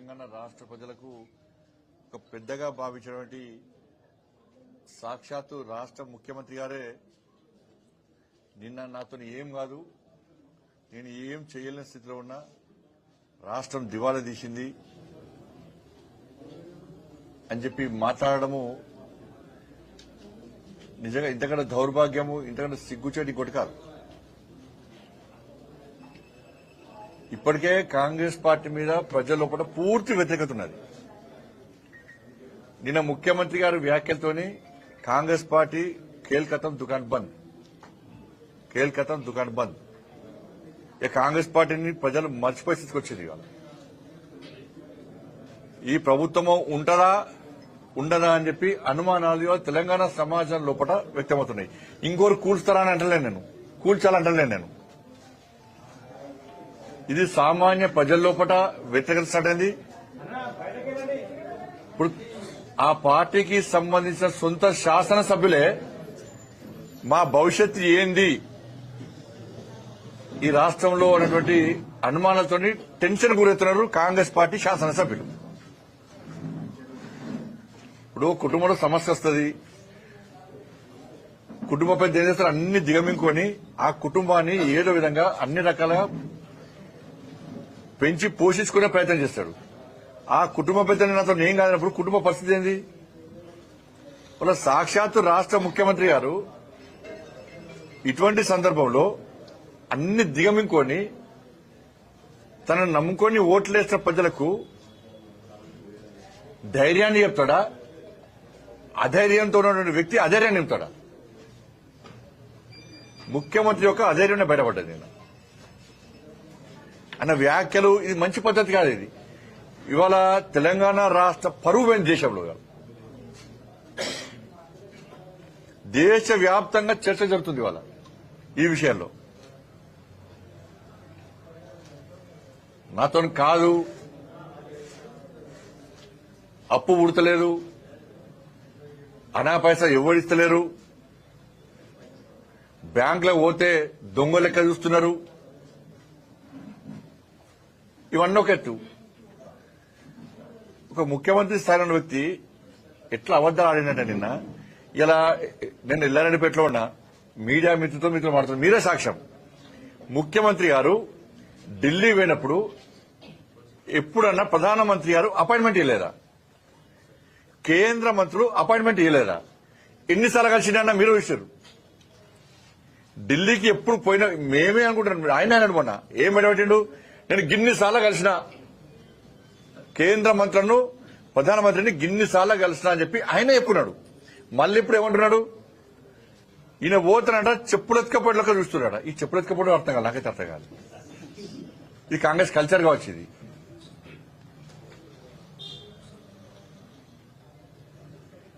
తెలంగాణ రాష్ట్ర ప్రజలకు ఒక పెద్దగా భావించినటువంటి సాక్షాత్తు రాష్ట్ర ముఖ్యమంత్రి గారే నిన్న నాతో ఏం కాదు, నేను ఏం చేయలేని స్థితిలో ఉన్నా, రాష్ట్రం దివాలా తీసింది అని చెప్పి మాట్లాడడము నిజంగా ఇంతకన్నా దౌర్భాగ్యము, ఇంతకన్నా సిగ్గుచేటి ఇంకోటి కాదు. ఇప్పటికే కాంగ్రెస్ పార్టీ మీద ప్రజల లోపల పూర్తి వ్యతిరేకత ఉన్నది. నిన్న ముఖ్యమంత్రి గారి వ్యాఖ్యలతోని కాంగ్రెస్ పార్టీ కేల్కతం దుకాన్ బంద్, కేల్కతం దుకాన్ బంద్. ఇక కాంగ్రెస్ పార్టీని ప్రజలు మర్చిపోయి తీసుకొచ్చింది. ఇవాళ ఈ ప్రభుత్వము ఉంటదా ఉండదా అని చెప్పి అనుమానాలు తెలంగాణ సమాజం లోపల వ్యక్తమవుతున్నాయి. ఇంకోరు కూల్స్తారా అని అంటలేను నేను, కూల్చాలంటలేను నేను. ఇది సామాన్య ప్రజల లోపల వ్యతిరేకత స్టార్ట్ అయింది. ఇప్పుడు ఆ పార్టీకి సంబంధించిన సొంత శాసనసభ్యులే మా భవిష్యత్తు ఏంది ఈ రాష్ట్రంలో ఉన్నటువంటి అనుమానాలతో టెన్షన్ గురవుతున్నారు కాంగ్రెస్ పార్టీ శాసనసభ్యులు. ఇప్పుడు కుటుంబంలో సమస్య వస్తుంది, కుటుంబ పెద్ద ఏం చేస్తారు, అన్ని దిగమింగుకొని ఆ కుటుంబాన్ని ఏదో విధంగా అన్ని రకాలుగా పెంచి పోషించుకునే ప్రయత్నం చేస్తాడు. ఆ కుటుంబ పెద్దని నాతో ఏం కాదన్నప్పుడు కుటుంబ పరిస్థితి ఏంది? వాళ్ళ సాక్షాత్తు రాష్ట్ర ముఖ్యమంత్రి గారు ఇటువంటి సందర్భంలో అన్ని దిగమింగుకొని తనను నమ్ముకొని ఓట్లేసిన ప్రజలకు ధైర్యాన్ని చెప్తాడా? అధైర్యంతో ఉన్నటువంటి వ్యక్తి అధైర్యాన్ని చెప్తాడా? ముఖ్యమంత్రి యొక్క అధైర్యాన్ని బయటపడ్డది నేను అన్న వ్యాఖ్యలు. ఇది మంచి పద్ధతి కాదు. ఇది ఇవాళ తెలంగాణ రాష్ట్ర పరువు పోయిన దేశంలో దేశవ్యాప్తంగా చర్చ జరుగుతుంది ఇవాళ ఈ విషయంలో. నాతో కాదు, అప్పు ఉడతలేదు, అనా పైసా ఎవరిస్తలేరు, బ్యాంకులో పోతే దొంగ లెక్క చూస్తున్నారు, ఇవన్నీ ఒక ఎత్తు. ఒక ముఖ్యమంత్రి స్థాయిలో ఉన్న వ్యక్తి ఎట్లా అబద్దాలు ఆడినట్ట నిన్న. ఇలా నేను ఎల్లారెడ్డిపేటలో ఉన్నా, మీడియా మిత్రులతో మాట్లాడుతున్నా, మీరే సాక్ష్యం. ముఖ్యమంత్రి గారు ఢిల్లీ పోయినప్పుడు ఎప్పుడన్నా ప్రధానమంత్రి గారు అపాయింట్మెంట్ ఇవ్వలేదా? కేంద్ర మంత్రులు అపాయింట్మెంట్ ఇవ్వలేదా? ఎన్నిసార్లు కలిసినా మీరు ఇచ్చారు. ఢిల్లీకి ఎప్పుడు పోయినా మేమే అనుకుంటున్నాం. ఆయన అనుకున్నా ఏం పెట్టిండు, నేను గిన్నిసార్లు కలిసిన కేంద్ర మంత్రులను, ప్రధానమంత్రిని గిన్నిసార్లు కలిసిన అని చెప్పి ఆయన చెప్పుకున్నాడు. మళ్ళీ ఇప్పుడు ఏమంటున్నాడు, ఈయన పోతానంట చెప్పులెత్తుకపోయేలాగా చూస్తున్నాడు. ఈ చెప్పులెత్తుకపోవడం అర్థం కాదు, నాకైతే అర్థం కాదు. ఇది కాంగ్రెస్ కల్చర్ కావచ్చు. ఇది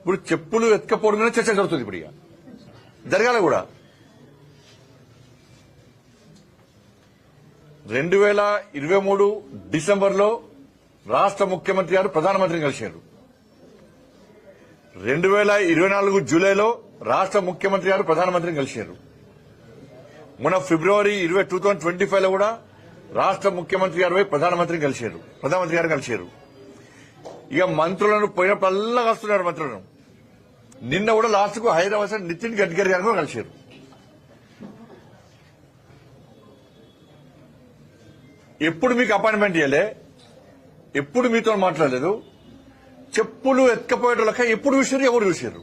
ఇప్పుడు చెప్పులు ఎత్తుకపోవడం మీద చర్చ జరుగుతుంది. ఇప్పుడు ఇక జరగాల కూడా. 2023 డిసెంబర్లో రాష్ట్ర ముఖ్యమంత్రి గారు ప్రధానమంత్రిని కలిశారు. 2024 జూలైలో రాష్ట్ర ముఖ్యమంత్రి గారు ప్రధానమంత్రిని కలిశారు. మొన్న ఫిబ్రవరి 2025లో కూడా రాష్ట్ర ముఖ్యమంత్రి గారు ప్రధానమంత్రి గారు కలిశారు. ఇక మంత్రులను పోయినప్పుడల్లా కలుస్తున్నారు మంత్రులను. నిన్న కూడా లాస్ట్ కు హైదరాబాద్ నితిన్ గడ్కరీ గారు కూడా కలిశారు. ఎప్పుడు మీకు అపాయింట్మెంట్ ఇవ్వలే, ఎప్పుడు మీతో మాట్లాడలేదు. చెప్పులు ఎత్తుకపోయేటోళ్ళక ఎప్పుడు చూసారు, ఎవరు చూసారు?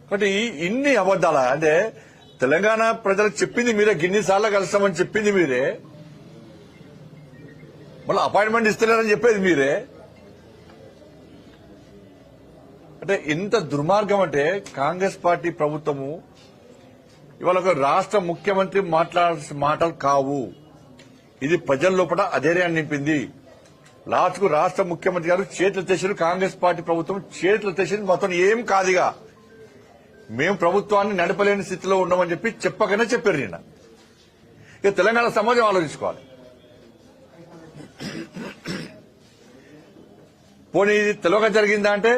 కాబట్టి ఇన్ని అబద్దాలా? అంటే తెలంగాణ ప్రజలకు చెప్పింది మీరే, గిన్నిసార్లు కలుస్తామని చెప్పింది మీరే, మళ్ళీ అపాయింట్మెంట్ ఇస్తలేరని చెప్పేది మీరే. అంటే ఇంత దుర్మార్గం అంటే కాంగ్రెస్ పార్టీ ప్రభుత్వము ఇవాళ ఒక రాష్ట్ర ముఖ్యమంత్రి మాట్లాడాల్సిన మాటలు కావు. ఇది ప్రజల లోపల అధైర్యాన్ని నింపింది. లాస్ట్ కు రాష్ట్ర ముఖ్యమంత్రి గారు చేతులు తెచ్చారు, కాంగ్రెస్ పార్టీ ప్రభుత్వం చేతులు తెచ్చింది. మొత్తం ఏం కాదుగా, మేము ప్రభుత్వాన్ని నడపలేని స్థితిలో ఉన్నామని చెప్పి చెప్పకనే చెప్పారు నిన్న. ఇక తెలంగాణ సమాజం ఆలోచించుకోవాలి. పోనీ ఇది తెలియక జరిగిందా అంటే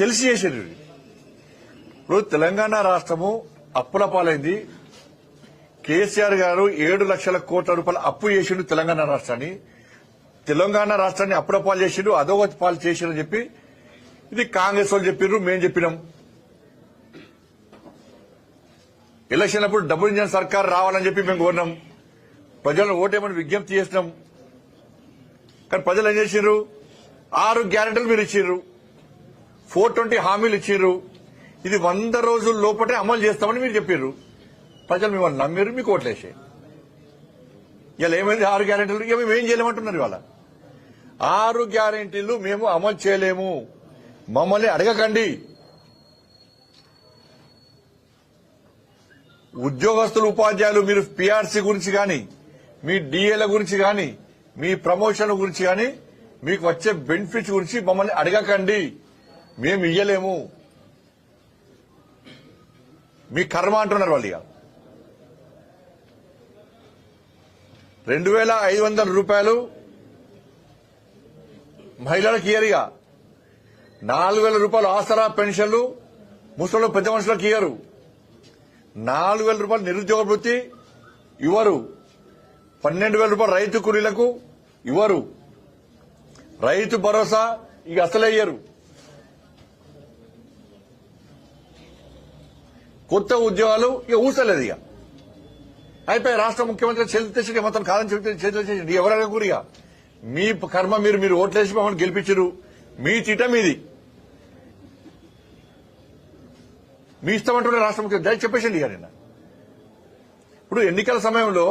తెలిసి చేసేది. ఇప్పుడు తెలంగాణ రాష్ట్రము అప్పుల పాలైంది. కేసీఆర్ గారు 7 లక్షల కోట్ల రూపాయల అప్పు చేసిండు తెలంగాణ రాష్ట్రాన్ని అప్పుడపాలు చేసిండు, అధోగతి పాలు చేసిండు చెప్పి ఇది కాంగ్రెస్ వాళ్ళు చెప్పిర్రు, మేం చెప్పినాం. ఎలక్షన్ అప్పుడు డబుల్ ఇంజన్ సర్కార్ రావాలని చెప్పి మేము కోరినాం, ప్రజలను ఓటేమని విజ్ఞప్తి చేసినాం. కానీ ప్రజలు ఏం చేసిర్రు? 6 గ్యారెంటీలు మీరు ఇచ్చిర్రు, 420 హామీలు ఇచ్చిర్రు, ఇది 100 రోజుల లోపటే అమలు చేస్తామని మీరు చెప్పిర్రు. ప్రజలు మిమ్మల్ని నమ్మిర్రు, మీకు ఓట్లేసే. ఇలా ఏమైంది? 6 గ్యారెంటీలు ఇక మేము ఏం చేయలేమంటున్నారు. ఇవాళ 6 గ్యారెంటీలు మేము అమలు చేయలేము, మమ్మల్ని అడగకండి. ఉద్యోగస్తులు ఉపాధ్యాయులు మీరు పీఆర్సీ గురించి కానీ, మీ డిఏల గురించి కానీ, మీ ప్రమోషన్ గురించి కానీ, మీకు వచ్చే బెనిఫిట్స్ గురించి మమ్మల్ని అడగకండి, మేము ఇయ్యలేము, మీ కర్మ అంటున్నారు వాళ్ళు. ఇక 2500 రూపాయలు మహిళలకు ఇయ్యరుగా, 4000 రూపాయలు ఆసరా పెన్షన్లు ముసలు పెద్ద మనుషులకు ఇయ్యరు, 4000 రూపాయలు నిరుద్యోగ వృత్తి ఇవ్వరు, 12,000 రూపాయలు రైతు కూలీలకు ఇవ్వరు, రైతు భరోసా ఇక అసలే ఇయ్యరు. కొత్త ఉద్యోగాలు ఇక ఊసలేదు. ఇక అయిపోయి రాష్ట్ర ముఖ్యమంత్రి చేతులు మొత్తం కాలం చేతులు చేసి ఎవరైనా కూరిగా మీ కర్మ, మీరు ఓట్లేసి మమ్మల్ని గెలిపించరు, మీ చిట మీది, మీ ఇష్టం అంటున్న రాష్ట్ర ముఖ్యమంత్రి దయ చెప్పేసింది. ఇక నిన్న ఇప్పుడు ఎన్నికల సమయంలో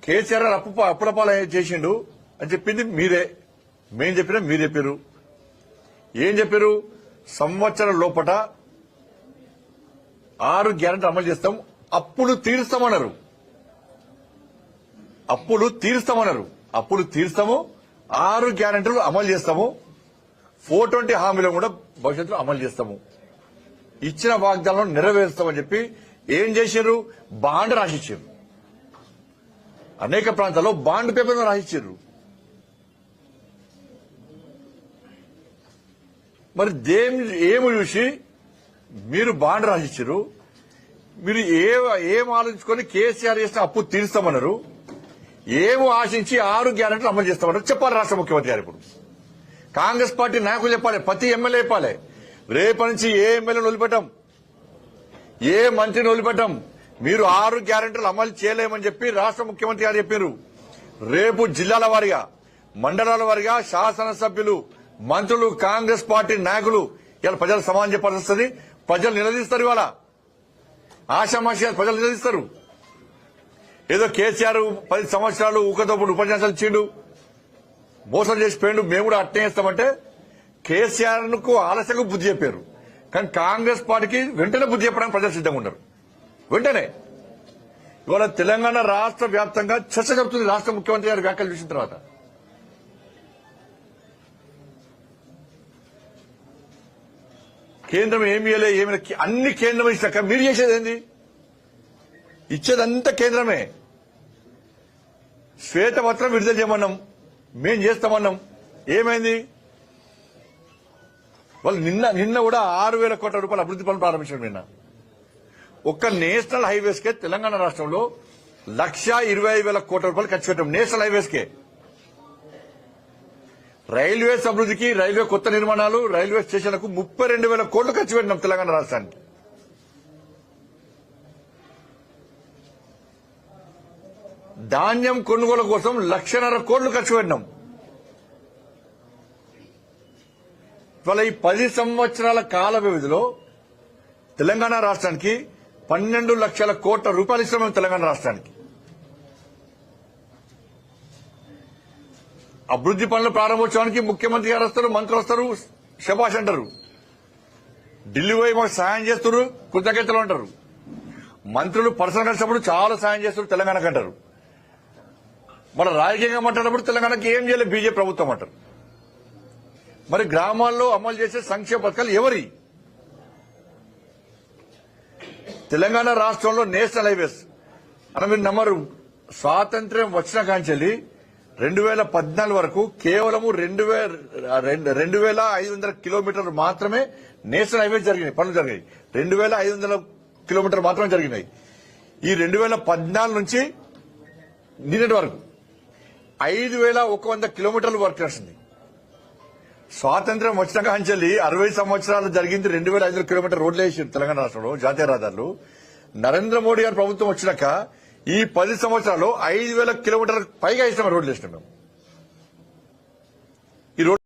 కేసీఆర్ అప్పుడపాలు చేసిండు అని చెప్పింది మీరే, మేం చెప్పినా మీరు చెప్పారు. ఏం చెప్పారు? సంవత్సరం లోపట 6 గ్యారెంటీ అమలు చేస్తాం, అప్పులు తీరుస్తామన్నారు. అప్పులు తీరుస్తాము, 6 గ్యారెంటీలు అమలు చేస్తాము, 420 హామీలు కూడా భవిష్యత్తులో అమలు చేస్తాము, ఇచ్చిన వాగ్దానాలను నెరవేరుస్తామని చెప్పి ఏం చేశారు? బాండ్ రాసిచ్చారు. అనేక ప్రాంతాల్లో బాండ్ పేపర్ రాసిచ్చారు. మరి ఏమి చూసి మీరు బాండ్ రాసిచ్చారు? మీరు ఏం ఆలోచించుకొని కేసీఆర్ చేసిన అప్పు తీరుస్తామన్నారు, ఏమో ఆశించి 6 గ్యారెంటీలు అమలు చేస్తామన్నారు చెప్పాలి రాష్ట్ర ముఖ్యమంత్రి గారు. ఇప్పుడు కాంగ్రెస్ పార్టీ నాయకులు చెప్పాలి, ప్రతి ఎమ్మెల్యే చెప్పాలి, రేపటి నుంచి ఏ ఎమ్మెల్యేని వదిలిపెట్టాం, ఏ మంత్రిని వదిలిపెట్టాం, మీరు 6 గ్యారెంటీలు అమలు చేయలేమని చెప్పి రాష్ట్ర ముఖ్యమంత్రి గారు చెప్పారు. రేపు జిల్లాల వారీగా, మండలాల వారీగా శాసనసభ్యులు, మంత్రులు, కాంగ్రెస్ పార్టీ నాయకులు ఇలా ప్రజలు సమాధానం చెప్పాల్సి వస్తుంది. ప్రజలు నిలదీస్తారు. ఇవాళ ఆశామాషి ప్రజలు నిలదీస్తారు. ఏదో కేసీఆర్ 10 సంవత్సరాలు ఊకతోప్పుడు ఉపన్యాసాలు ఇచ్చిండు, మోసం చేసి పోయిండు, మేము కూడా అట్నే చేస్తామంటే కేసీఆర్ కు ఆలస్యంగా బుద్ధి చెప్పారు. కానీ కాంగ్రెస్ పార్టీకి వెంటనే బుద్ధి చెప్పడానికి ప్రజలు సిద్ధంగా ఉన్నారు. వెంటనే ఇవాళ తెలంగాణ రాష్ట్ర వ్యాప్తంగా చర్చ జరుగుతుంది రాష్ట్ర ముఖ్యమంత్రి గారి వ్యాఖ్యలు చూసిన తర్వాత. కేంద్రం ఏమి అన్ని కేంద్రం ఇచ్చాక మీరు చేసేది ఏంది? ఇచ్చేదంతా కేంద్రమే. శ్వేతపత్రం విడుదల చేయమన్నాం, మేం చేస్తామన్నాం, ఏమైంది? వాళ్ళు నిన్న కూడా 6,000 కోట్ల రూపాయల అభివృద్ధి పనులు ప్రారంభించారు. నిన్న ఒక్క నేషనల్ హైవేస్ కే తెలంగాణ రాష్ట్రంలో 1,25,000 కోట్ల రూపాయలు ఖర్చు పెట్టాం. నేషనల్ హైవేస్ కే. రైల్వేస్ అభివృద్ధికి, రైల్వే కొత్త నిర్మాణాలు, రైల్వే స్టేషన్లకు 32,000 కోట్లు ఖర్చు పెట్టినాం తెలంగాణ రాష్ట్రానికి. ధాన్యం కొనుగోలు కోసం 1,50,000 కోట్లు ఖర్చు పెట్టినాం. ఇవాళ ఈ 10 సంవత్సరాల కాల వ్యవధిలో తెలంగాణ రాష్ట్రానికి 12 లక్షల కోట్ల రూపాయలు ఇస్తున్నాం. తెలంగాణ రాష్ట్రానికి అభివృద్ధి పనుల ప్రారంభోత్సవానికి ముఖ్యమంత్రి గారు వస్తారు, మంత్రులు వస్తారు, శభాష్ అంటారు. ఢిల్లీ పోయి మాకు సాయం చేస్తారు, కృతజ్ఞతలు అంటారు. మంత్రులు పర్సనల్ కలిసినప్పుడు చాలా సాయం చేస్తారు తెలంగాణకు అంటారు. మన రాజకీయంగా మాట్లాడినప్పుడు తెలంగాణకి ఏం చేయలేదు బీజేపీ ప్రభుత్వం అంటారు. మరి గ్రామాల్లో అమలు చేసే సంక్షేమ పథకాలు ఎవరి? తెలంగాణ రాష్ట్రంలో నేషనల్ హైవేస్ అని మీరు నమ్మరు. స్వాతంత్ర్యం వచ్చిన కాంచెల్లి 2014 వరకు కేవలము 2,500 కిలోమీటర్లు మాత్రమే నేషనల్ హైవేస్ జరిగినాయి, పనులు జరిగాయి. 2,500 కిలోమీటర్లు మాత్రమే జరిగినాయి. ఈ 2014 నుంచి నిన్నటి వరకు 5,100 కిలోమీటర్లు వర్క్ చేస్తుంది. స్వాతంత్ర్యం వచ్చినాక అంచెల్లి 60 సంవత్సరాలు జరిగింది 2,500 కిలోమీటర్ రోడ్లు వేసారు తెలంగాణ రాష్ట్రంలో జాతీయ రహదారులు. నరేంద్ర మోడీ గారి ప్రభుత్వం వచ్చినాక ఈ 10 సంవత్సరాల్లో 5,000 కిలోమీటర్లకు పైగా వేసినాం రోడ్లు వేసినాం మేము. ఈ రోడ్డు